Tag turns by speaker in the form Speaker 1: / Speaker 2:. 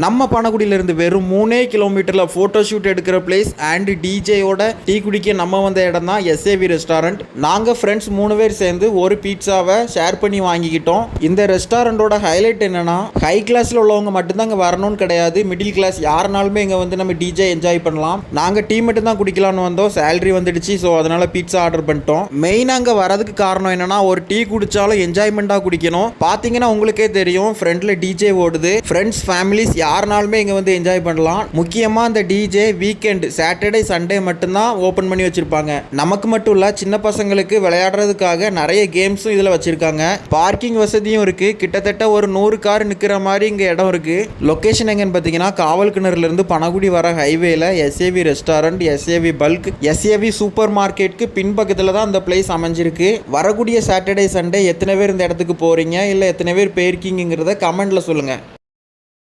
Speaker 1: நம்ம பனகுடியிலிருந்து வெறும் 3 கிலோமீட்டரில் ஃபோட்டோ ஷூட் எடுக்கிற பிளேஸ் அண்ட் டிஜேயோட டீ குடிக்க நம்ம வந்த இடம் தான் எஸ்ஏவி ரெஸ்டாரண்ட். நாங்கள் ஃப்ரெண்ட்ஸ் 3 பேர் சேர்ந்து ஒரு பீட்சாவை ஷேர் பண்ணி வாங்கிக்கிட்டோம். இந்த ரெஸ்டாரண்டோட ஹைலைட் என்னன்னா, ஹை கிளாஸில் உள்ளவங்க மட்டும்தான் இங்கே வரணும்னு கிடையாது, மிடில் கிளாஸ் யாருனாலுமே இங்கே வந்து நம்ம டிஜே என்ஜாய் பண்ணலாம். நாங்கள் டீ மட்டும் தான் குடிக்கலான்னு வந்தோம், சேலரி வந்துடுச்சு, ஸோ அதனால பீட்சா ஆர்டர் பண்ணிட்டோம். மெயினாக அங்கே வரதுக்கு காரணம் என்னன்னா, ஒரு டீ குடிச்சாலும் என்ஜாய்மெண்ட்டாக குடிக்கணும். பார்த்தீங்கன்னா உங்களுக்கே தெரியும், ஃப்ரெண்டில் டிஜே ஓடுது. ஃப்ரெண்ட்ஸ் ஃபேமிலிஸ் யாருனாலுமே இங்கே வந்து என்ஜாய் பண்ணலாம். முக்கியமாக அந்த டிஜே வீக்கெண்ட் சாட்டர்டே சண்டே மட்டும்தான் ஓப்பன் பண்ணி வச்சிருப்பாங்க. நமக்கு மட்டும் இல்லை, சின்ன பசங்களுக்கு விளையாடுறதுக்காக நிறைய கேம்ஸும் இதில் வச்சிருக்காங்க. பார்க்கிங் வசதியும் இருக்கு. கிட்டத்தட்ட ஒரு 100 கார் நிற்கிற மாதிரி இங்கே இடம் இருக்கு. லொக்கேஷன் எங்கன்னு பார்த்தீங்கன்னா, காவல் கிணறுலேருந்து பனகுடி வர ஹைவேல SAV restaurant, SAV bulk, SAV super மார்க்கெட்டுக்கு பின்பக்கத்தில் தான் அந்த பிளேஸ் அமைஞ்சிருக்கு. வரக்கூடிய சாட்டர்டே சண்டே எத்தனை பேர் இந்த இடத்துக்கு போறீங்க, இல்லை எத்தனை பேர் போயிருக்கீங்கிறத கமெண்ட்ல சொல்லுங்க.